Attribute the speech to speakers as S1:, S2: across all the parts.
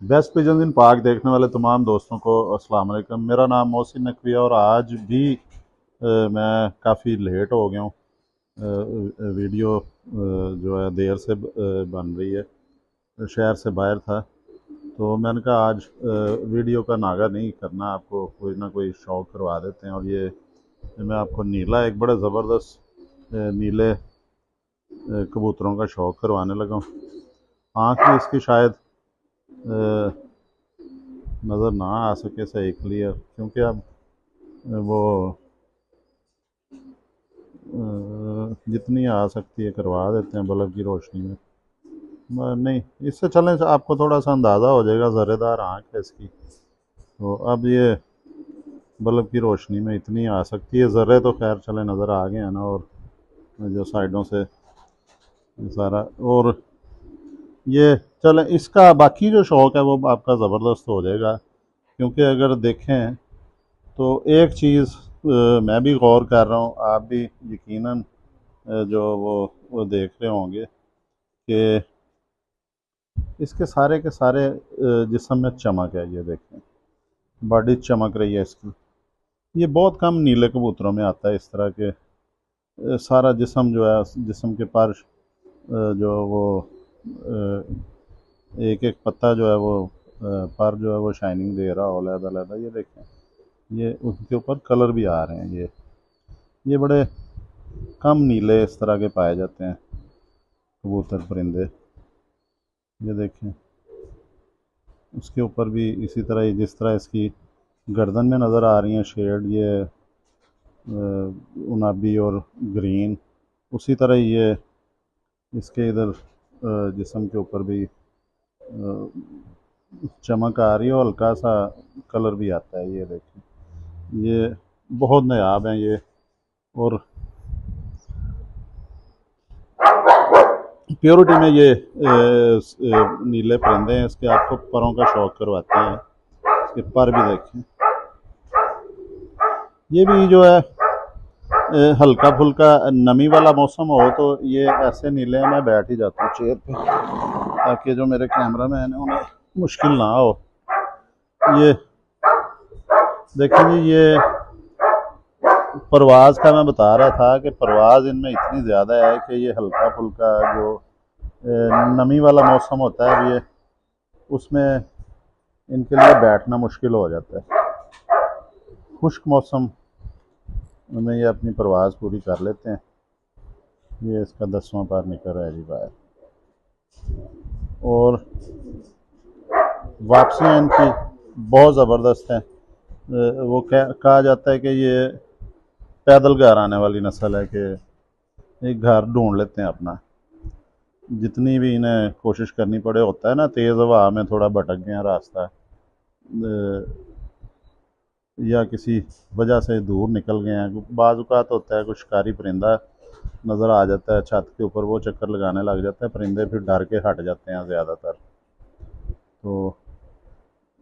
S1: Best pigeon इन park देखने वाले तमाम दोस्तों को अस्सलाम वालेकुम। मेरा नाम मोहसिन नकवी है और आज भी मैं काफ़ी लेट हो गया हूँ। वीडियो जो है देर से बन रही है, शहर से बाहर था तो मैंने कहा आज वीडियो का नागा नहीं करना, आपको कोई ना कोई शौक़ करवा देते हैं। और ये मैं आपको नीला एक बड़ा ज़बरदस्त नीले कबूतरों का शौक़ करवाने लगा हूँ। आँख भी इसकी शायद नज़र ना आ सके सही क्लियर, क्योंकि अब वो जितनी आ सकती है करवा देते हैं बल्ब की रोशनी में। नहीं, इससे चलें आपको थोड़ा सा अंदाज़ा हो जाएगा, ज़रेदार आँख है इसकी। तो अब ये बल्ब की रोशनी में इतनी आ सकती है, ज़र्रे तो खैर चले नज़र आ गए हैं ना, और जो साइडों से सारा। और ये चले इसका बाकी जो शौक़ है वो आपका ज़बरदस्त हो जाएगा, क्योंकि अगर देखें तो एक चीज़ मैं भी गौर कर रहा हूँ, आप भी यकीनन जो वो देख रहे होंगे कि इसके सारे के सारे जिस्म में चमक है। ये देखें, बॉडी चमक रही है इसकी। ये बहुत कम नीले कबूतरों में आता है इस तरह के सारा जिस्म जो है, जिस्म के पर जो वो एक एक पत्ता जो है वो पर जो है वो शाइनिंग दे रहा हो अलग-अलग। ये देखें, ये उनके ऊपर कलर भी आ रहे हैं। ये बड़े कम नीले इस तरह के पाए जाते हैं कबूतर परिंदे। ये देखें, उसके ऊपर भी इसी तरह जिस तरह इसकी गर्दन में नज़र आ रही हैं शेड, ये उनाबी और ग्रीन, उसी तरह ये इसके इधर जिस्म के ऊपर भी चमक आ रही है और हल्का सा कलर भी आता है। ये देखें, ये बहुत नायाब हैं ये, और प्योरिटी में ये नीले परिंदे हैं। इसके आपको परों का शौक़ करवाते हैं, इसके पर भी देखें। ये भी जो है हल्का फुल्का नमी वाला मौसम हो तो ये ऐसे नीले में बैठ ही जाता हूँ चेयर पे, ताकि जो मेरे कैमरा मैन है उन्हें मुश्किल ना हो। ये देखिए जी, ये परवाज़ का मैं बता रहा था कि परवाज़ इनमें इतनी ज़्यादा है कि ये हल्का फुल्का जो नमी वाला मौसम होता है ये, उसमें इनके लिए बैठना मुश्किल हो जाता है। खुश्क मौसम में ये अपनी परवाज़ पूरी कर लेते हैं। ये इसका 10वां पर निकल रहा है जी बाहर, और वापसियाँ इनकी बहुत ज़बरदस्त हैं। वो कहा जाता है कि ये पैदल घर आने वाली नस्ल है, कि एक घर ढूंढ लेते हैं अपना। जितनी भी इन्हें कोशिश करनी पड़े, होता है ना तेज़ हवा में थोड़ा भटक गया रास्ता, या किसी वजह से दूर निकल गए हैं, बाज़ औक़ात होता है कुछ शिकारी परिंदा नज़र आ जाता है छत के ऊपर, वो चक्कर लगाने लग जाता है, परिंदे फिर डर के हट जाते हैं ज़्यादातर। तो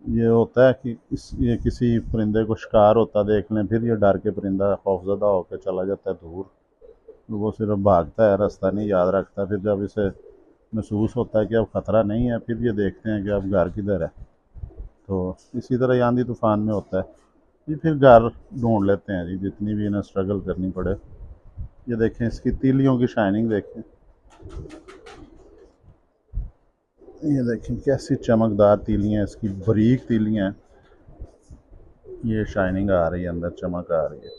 S1: ये होता है कि ये किसी परिंदे को शिकार होता देख लें, फिर ये डर के परिंदा खौफज़दा होकर चला जाता है दूर। वो सिर्फ भागता है, रास्ता नहीं याद रखता। फिर जब इसे महसूस होता है कि अब ख़तरा नहीं है, फिर ये देखते हैं कि अब घर किधर है। तो इसी तरह आंधी तूफ़ान में होता है, ये फिर घर ढूंढ लेते हैं जी, जितनी भी इन्हें स्ट्रगल करनी पड़े। ये देखें, इसकी तीलियों की शाइनिंग देखें, ये देखें कैसी चमकदार तीलियाँ, इसकी बारीक तीलियाँ हैं। ये शाइनिंग आ रही है, अंदर चमक आ रही है,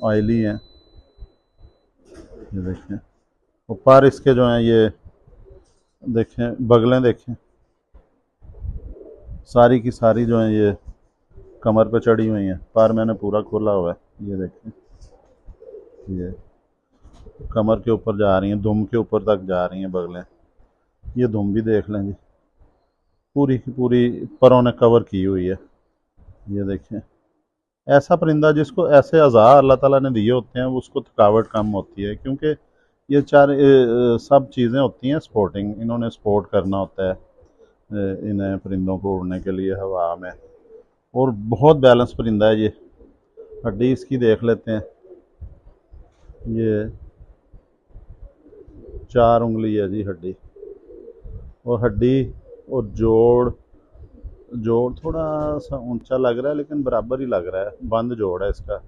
S1: ऑयली हैं। ये देखें, ऊपर इसके जो हैं ये देखें, बगलें देखें, सारी की सारी जो हैं ये कमर पे चढ़ी हुई हैं। पर मैंने पूरा खोला हुआ है। ये देखें, ये कमर के ऊपर जा रही हैं, दुम के ऊपर तक जा रही हैं बगलें। ये दुम भी देख लें जी, पूरी की पूरी परों ने कवर की हुई है। ये देखें, ऐसा परिंदा जिसको ऐसे अज़ा अल्लाह ताला ने दिए होते हैं, उसको थकावट कम होती है, क्योंकि ये चार सब चीज़ें होती हैं स्पोर्टिंग, इन्होंने स्पोर्ट करना होता है इन्हें परिंदों को उड़ने के लिए हवा में। और बहुत बैलेंस परिंदा है ये। हड्डी इसकी देख लेते हैं, ये 4 उंगली है जी हड्डी, और हड्डी और जोड़ जोड़ थोड़ा सा ऊंचा लग रहा है लेकिन बराबर ही लग रहा है, बंद जोड़ है इसका।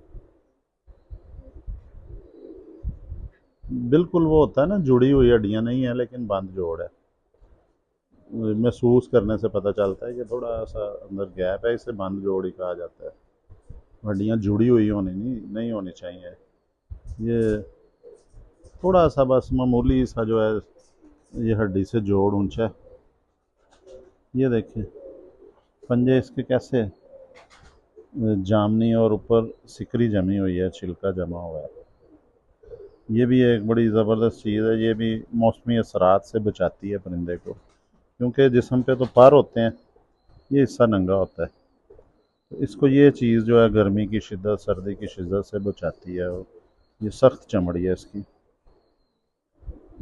S1: बिल्कुल वो होता है ना, जुड़ी हुई हड्डियां नहीं है लेकिन बंद जोड़ है। महसूस करने से पता चलता है कि थोड़ा सा अंदर गैप है, इसे बंद जोड़ ही कहा जाता है। हड्डियां जुड़ी हुई होनी नहीं होनी चाहिए। ये थोड़ा सा बस मामूली सा जो है ये हड्डी से जोड़ ऊंचा है। ये देखिए पंजे इसके कैसे जामनी और ऊपर सिकरी जमी हुई है, छिलका जमा हुआ है। ये भी एक बड़ी ज़बरदस्त चीज़ है, ये भी मौसमी असरात से बचाती है परिंदे को, क्योंकि जिस्म पे तो पर होते हैं, ये हिस्सा नंगा होता है। तो इसको ये चीज़ जो है गर्मी की शिद्दत, सर्दी की शिद्दत से बचाती है। और ये सख्त चमड़ी है इसकी,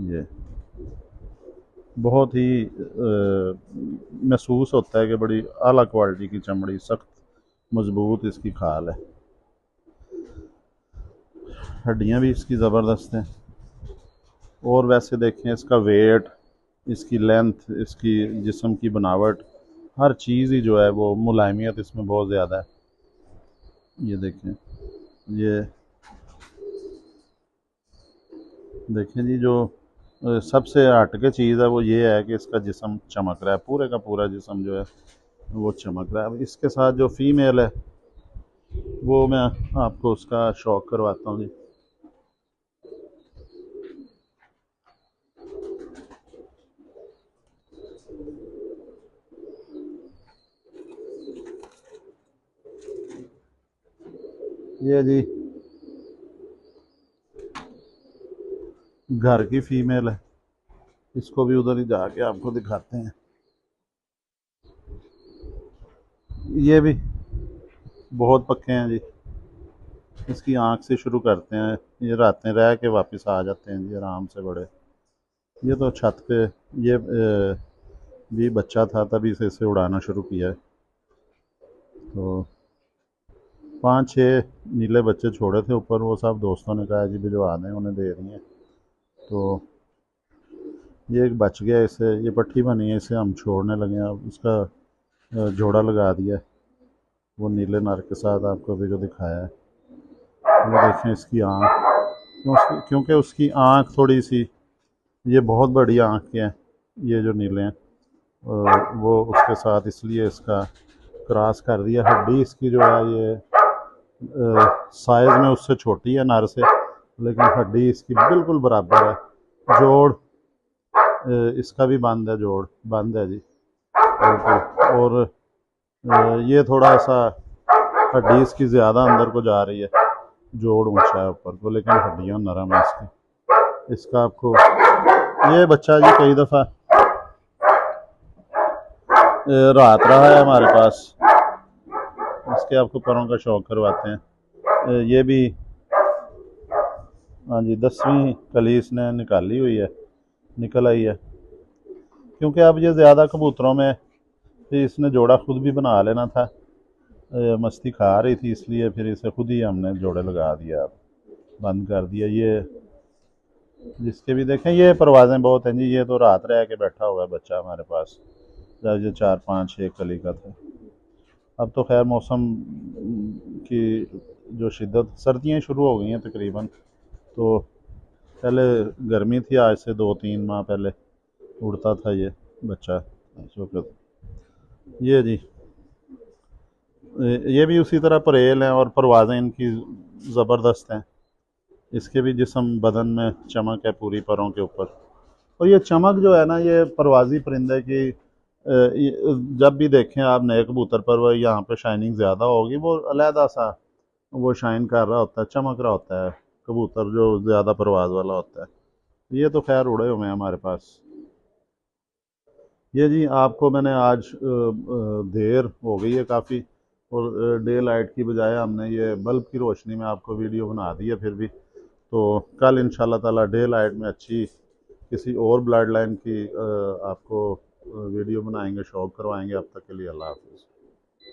S1: ये बहुत ही महसूस होता है कि बड़ी आला क्वालिटी की चमड़ी, सख्त मजबूत इसकी खाल है। हड्डियाँ भी इसकी ज़बरदस्त हैं। और वैसे देखें इसका वेट, इसकी लेंथ, इसकी जिस्म की बनावट, हर चीज़ ही जो है वो मुलायमियत इसमें बहुत ज़्यादा है। ये देखें, ये देखें जी, जो सबसे हटके चीज़ है वो ये है कि इसका जिस्म चमक रहा है, पूरे का पूरा जिस्म जो है वो चमक रहा है। अब इसके साथ जो फीमेल है वो मैं आपको उसका शौक करवाता हूँ जी। ये जी घर की फीमेल है, इसको भी उधर ही जाके आपको दिखाते हैं। ये भी बहुत पक्के हैं जी। इसकी आंख से शुरू करते हैं, ये रातें रह के वापस आ जाते हैं जी आराम से बड़े। ये तो छत पे ये भी बच्चा था तभी से इसे उड़ाना शुरू किया है। तो 5-6 नीले बच्चे छोड़े थे ऊपर, वो सब दोस्तों ने कहा जी भिजवा दें, उन्हें दे रही हैं। तो ये एक बच गया, इसे ये पट्टी बनी है, इसे हम छोड़ने लगे हैं। अब उसका जोड़ा लगा दिया है वो नीले नर के साथ, आपको अभी जो दिखाया है। ये देखें इसकी आँख, क्योंकि उसकी आँख थोड़ी सी, ये बहुत बड़ी आँख के हैं ये जो नीले हैं, वो उसके साथ इसलिए इसका क्रॉस कर दिया। हड्डी इसकी जो है ये साइज़ में उससे छोटी है नर से, लेकिन हड्डी इसकी बिल्कुल बराबर है। जोड़ इसका भी बंद है, जोड़ बंद है जी बिल्कुल। और ये थोड़ा सा हड्डी इसकी ज़्यादा अंदर को जा रही है, जोड़ ऊंचा है ऊपर को, लेकिन हड्डियाँ नरम है इसकी। इसका आपको ये बच्चा जी कई दफ़ा रात रहा है हमारे पास, इसके आपको परों का शौक करवाते हैं। ये भी हाँ जी 10वीं कली इसने निकाली हुई है, निकल आई है। क्योंकि अब ये ज़्यादा कबूतरों में फिर इसने जोड़ा खुद भी बना लेना था, मस्ती खा रही थी, इसलिए फिर इसे खुद ही हमने जोड़े लगा दिया, बंद कर दिया। ये जिसके भी देखें ये परवाज़ें बहुत हैं जी। ये तो रात रह के बैठा हुआ है बच्चा हमारे पास, जब ये 4-5-6 कली का था। अब तो खैर मौसम की जो शिद्दत, सर्दियाँ शुरू हो गई हैं तकरीबन, तो पहले गर्मी थी, आज से 2-3 माह पहले उड़ता था ये बच्चा इस वक्त। ये जी ये भी उसी तरह परेल हैं और परवाज़ें इनकी ज़बरदस्त हैं। इसके भी जिस्म बदन में चमक है पूरी परों के ऊपर। और ये चमक जो है ना, ये परवाज़ी परिंदे की जब भी देखें आप नए कबूतर पर, वो यहाँ पे शाइनिंग ज़्यादा होगी, वो अलहदा सा वो शाइन कर रहा होता है, चमक रहा होता है कबूतर जो ज़्यादा परवाज़ वाला होता है। ये तो खैर उड़े हुए हैं हमारे पास। ये जी आपको मैंने आज देर हो गई है काफ़ी, और डे लाइट की बजाय हमने ये बल्ब की रोशनी में आपको वीडियो बना दी है। फिर भी तो कल इंशाल्लाह ताला डे लाइट में अच्छी किसी और ब्लड लाइन की आपको वीडियो बनाएंगे, शौक करवाएंगे। अब तक के लिए अल्लाह हाफ़िज़।